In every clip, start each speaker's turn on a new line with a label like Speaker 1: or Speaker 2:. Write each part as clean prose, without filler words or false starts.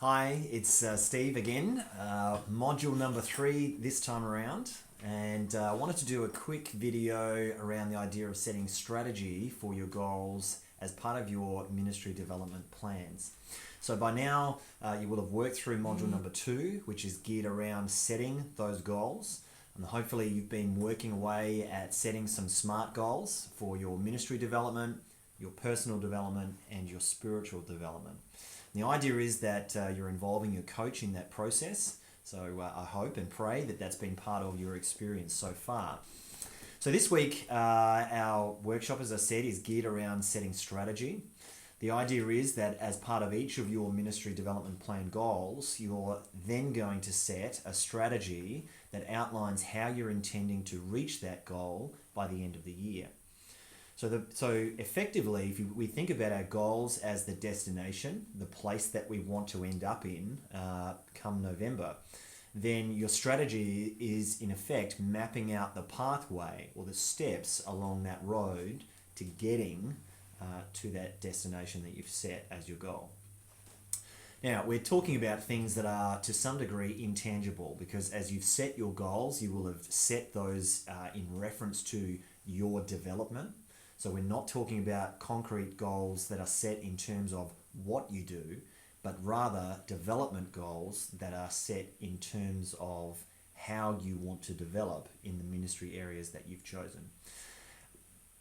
Speaker 1: Hi, it's Steve again, module number 3 this time around, and I wanted to do a quick video around the idea of setting strategy for your goals as part of your ministry development plans. So by now you will have worked through module number 2, which is geared around setting those goals, and hopefully you've been working away at setting some SMART goals for your ministry development, your personal development, and your spiritual development. The idea is that you're involving your coach in that process, so I hope and pray that that's been part of your experience so far. So this week, our workshop, as I said, is geared around setting strategy. The idea is that as part of each of your ministry development plan goals, you're then going to set a strategy that outlines how you're intending to reach that goal by the end of the year. So effectively, if we think about our goals as the destination, the place that we want to end up in come November, then your strategy is in effect mapping out the pathway or the steps along that road to getting to that destination that you've set as your goal. Now, we're talking about things that are to some degree intangible, because as you've set your goals, you will have set those in reference to your development. So we're not talking about concrete goals that are set in terms of what you do, but rather development goals that are set in terms of how you want to develop in the ministry areas that you've chosen.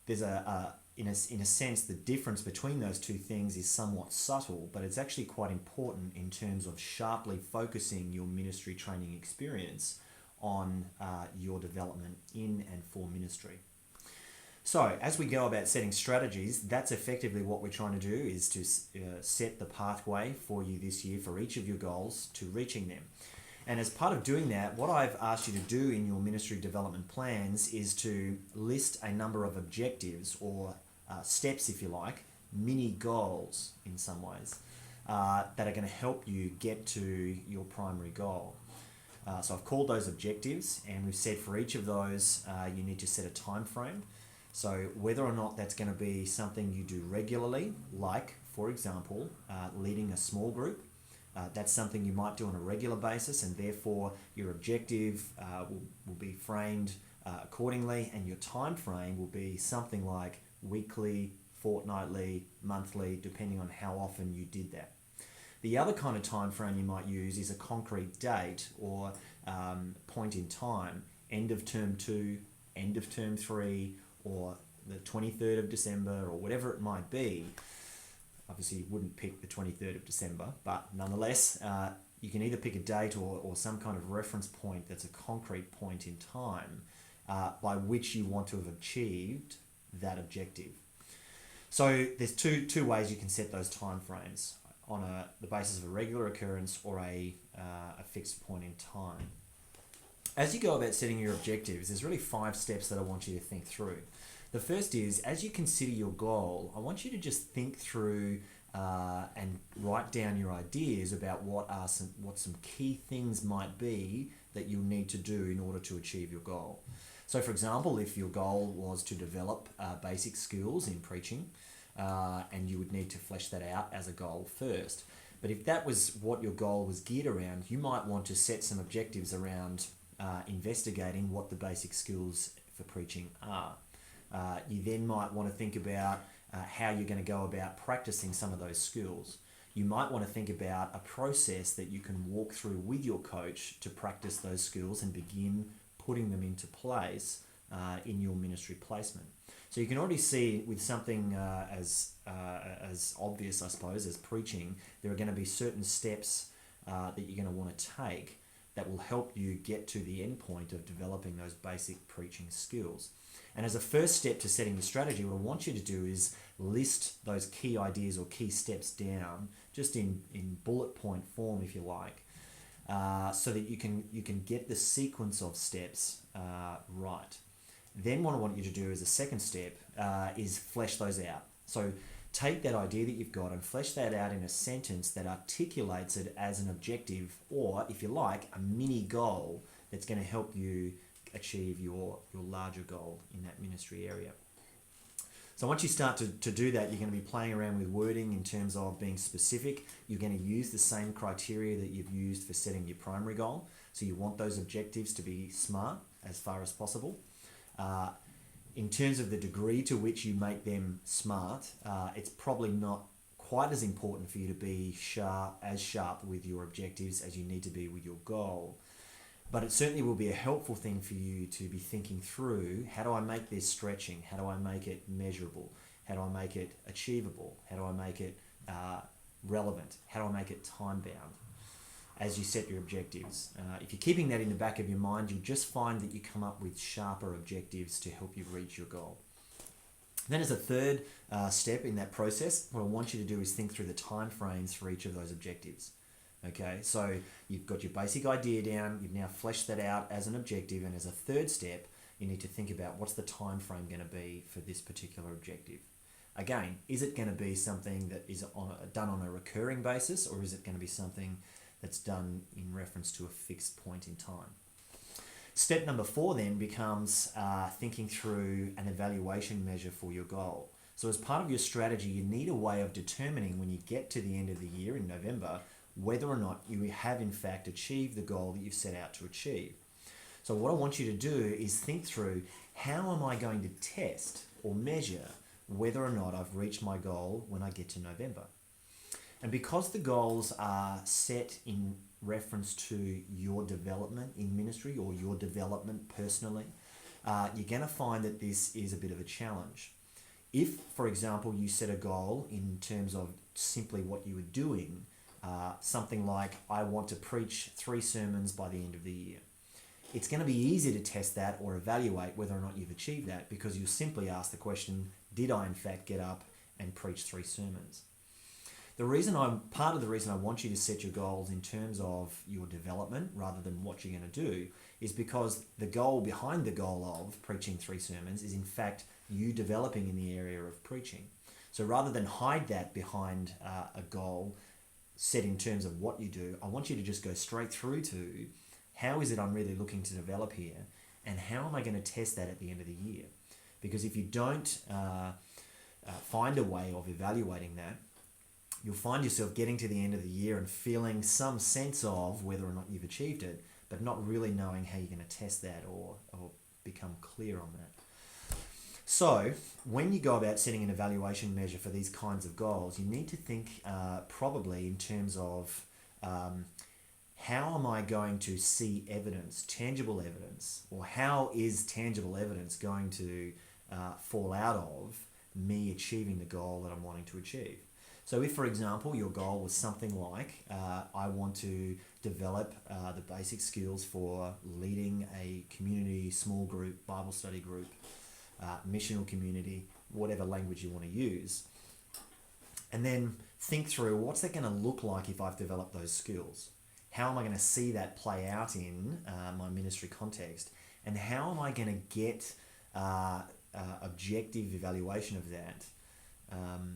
Speaker 1: There's in a sense, the difference between those two things is somewhat subtle, but it's actually quite important in terms of sharply focusing your ministry training experience on your development in and for ministry. So as we go about setting strategies, that's effectively what we're trying to do, is to set the pathway for you this year for each of your goals to reaching them. And as part of doing that, what I've asked you to do in your ministry development plans is to list a number of objectives or steps, if you like, mini goals in some ways, that are going to help you get to your primary goal. So I've called those objectives, and we've said for each of those you need to set a time frame. So whether or not that's going to be something you do regularly, like, for example, leading a small group, that's something you might do on a regular basis, and therefore your objective will be framed accordingly, and your time frame will be something like weekly, fortnightly, monthly, depending on how often you did that. The other kind of time frame you might use is a concrete date or point in time, end of term 2, end of term 3, or the 23rd of December, or whatever it might be. Obviously you wouldn't pick the 23rd of December, but nonetheless, you can either pick a date or some kind of reference point that's a concrete point in time by which you want to have achieved that objective. So there's two ways you can set those time frames, on the basis of a regular occurrence or a fixed point in time. As you go about setting your objectives, there's really 5 steps that I want you to think through. The first is, as you consider your goal, I want you to just think through and write down your ideas about what some key things might be that you'll need to do in order to achieve your goal. So for example, if your goal was to develop basic skills in preaching, and you would need to flesh that out as a goal first. But if that was what your goal was geared around, you might want to set some objectives around investigating what the basic skills for preaching are. You then might want to think about how you're going to go about practicing some of those skills. You might want to think about a process that you can walk through with your coach to practice those skills and begin putting them into place in your ministry placement. So you can already see with something as obvious, I suppose, as preaching, there are going to be certain steps that you're going to want to take that will help you get to the end point of developing those basic preaching skills. And as a first step to setting the strategy, what I want you to do is list those key ideas or key steps down, just in bullet point form, if you like, so that you can get the sequence of steps right. Then what I want you to do as a second step is flesh those out. So take that idea that you've got and flesh that out in a sentence that articulates it as an objective, or, if you like, a mini goal that's going to help you achieve your larger goal in that ministry area. So once you start to do that, you're going to be playing around with wording in terms of being specific. You're going to use the same criteria that you've used for setting your primary goal. So you want those objectives to be SMART as far as possible. In terms of the degree to which you make them SMART, it's probably not quite as important for you to be sharp with your objectives as you need to be with your goal. But it certainly will be a helpful thing for you to be thinking through, how do I make this stretching? How do I make it measurable? How do I make it achievable? How do I make it relevant? How do I make it time-bound as you set your objectives? If you're keeping that in the back of your mind, you'll just find that you come up with sharper objectives to help you reach your goal. Then as a third step in that process, what I want you to do is think through the time frames for each of those objectives. Okay, so you've got your basic idea down, you've now fleshed that out as an objective, and as a third step, you need to think about what's the time frame going to be for this particular objective. Again, is it going to be something that is done on a recurring basis, or is it going to be something that's done in reference to a fixed point in time? Step number 4 then becomes thinking through an evaluation measure for your goal. So as part of your strategy, you need a way of determining when you get to the end of the year in November whether or not you have in fact achieved the goal that you've set out to achieve. So what I want you to do is think through, how am I going to test or measure whether or not I've reached my goal when I get to November? And because the goals are set in reference to your development in ministry or your development personally, you're going to find that this is a bit of a challenge. If, for example, you set a goal in terms of simply what you were doing, something like, I want to preach 3 sermons by the end of the year, it's going to be easy to test that or evaluate whether or not you've achieved that, because you'll simply ask the question, did I in fact get up and preach 3 sermons? Part of the reason I want you to set your goals in terms of your development rather than what you're going to do is because the goal behind the goal of preaching 3 sermons is in fact you developing in the area of preaching. So rather than hide that behind a goal set in terms of what you do, I want you to just go straight through to, how is it I'm really looking to develop here, and how am I going to test that at the end of the year? Because if you don't find a way of evaluating that, you'll find yourself getting to the end of the year and feeling some sense of whether or not you've achieved it, but not really knowing how you're going to test that or become clear on that. So when you go about setting an evaluation measure for these kinds of goals, you need to think probably in terms of how am I going to see evidence, tangible evidence, or how is tangible evidence going to fall out of me achieving the goal that I'm wanting to achieve? So if, for example, your goal was something like, I want to develop the basic skills for leading a community, small group, Bible study group, missional community, whatever language you want to use, and then think through, what's that going to look like if I've developed those skills? How am I going to see that play out in my ministry context? And how am I going to get objective evaluation of that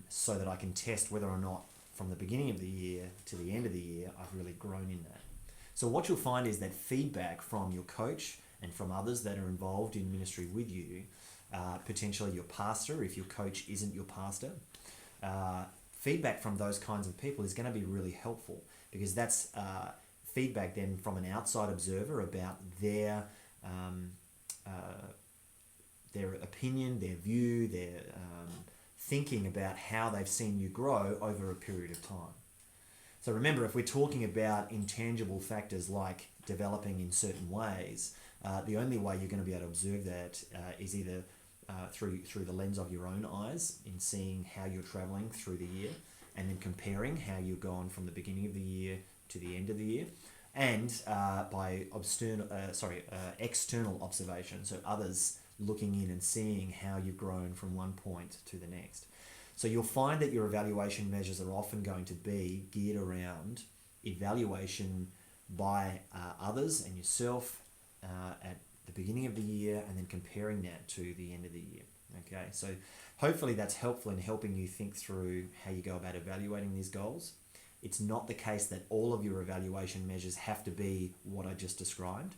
Speaker 1: so that I can test whether or not from the beginning of the year to the end of the year I've really grown in that? So what you'll find is that feedback from your coach and from others that are involved in ministry with you, potentially your pastor if your coach isn't your pastor, feedback from those kinds of people is going to be really helpful, because that's feedback then from an outside observer about their opinion, their view, their thinking about how they've seen you grow over a period of time. So remember, if we're talking about intangible factors like developing in certain ways, the only way you're going to be able to observe that is either through the lens of your own eyes, in seeing how you're traveling through the year, and then comparing how you've gone from the beginning of the year to the end of the year, and by external observation, so others looking in and seeing how you've grown from one point to the next. So you'll find that your evaluation measures are often going to be geared around evaluation by others and yourself at the beginning of the year, and then comparing that to the end of the year. Okay, so hopefully that's helpful in helping you think through how you go about evaluating these goals. It's not the case that all of your evaluation measures have to be what I just described.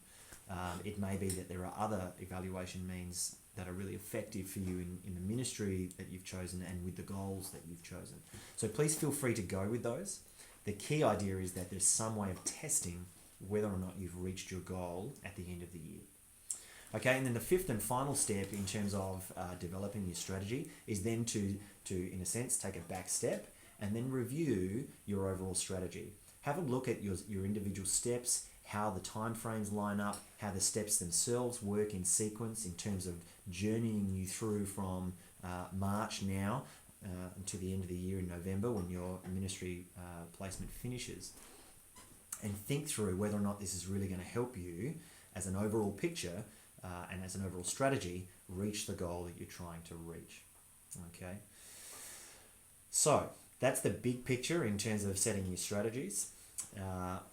Speaker 1: It may be that there are other evaluation means that are really effective for you in the ministry that you've chosen and with the goals that you've chosen. So please feel free to go with those. The key idea is that there's some way of testing whether or not you've reached your goal at the end of the year. Okay, and then the fifth and final step in terms of developing your strategy is then to, in a sense, take a back step and then review your overall strategy. Have a look at your individual steps, how the timeframes line up, how the steps themselves work in sequence in terms of journeying you through from March now until the end of the year in November when your ministry placement finishes. And think through whether or not this is really going to help you as an overall picture and as an overall strategy reach the goal that you're trying to reach. Okay. So that's the big picture in terms of setting your strategies.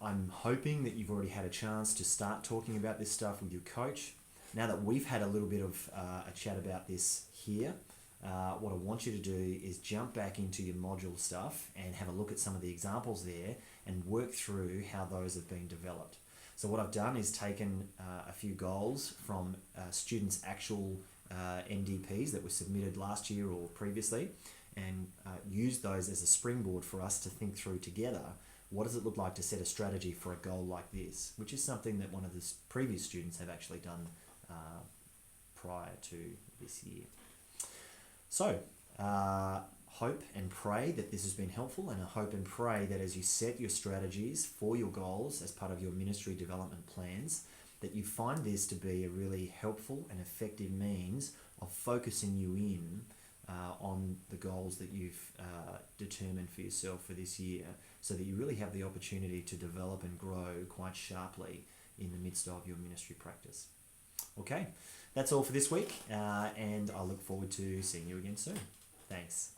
Speaker 1: I'm hoping that you've already had a chance to start talking about this stuff with your coach. Now that we've had a little bit of a chat about this here, what I want you to do is jump back into your module stuff and have a look at some of the examples there and work through how those have been developed. So what I've done is taken a few goals from students' actual MDPs that were submitted last year or previously and used those as a springboard for us to think through together. What does it look like to set a strategy for a goal like this, which is something that one of the previous students have actually done prior to this year. So, hope and pray that this has been helpful, and I hope and pray that as you set your strategies for your goals as part of your ministry development plans, that you find this to be a really helpful and effective means of focusing you in on the goals that you've determined for yourself for this year, so that you really have the opportunity to develop and grow quite sharply in the midst of your ministry practice. Okay, that's all for this week, and I look forward to seeing you again soon. Thanks.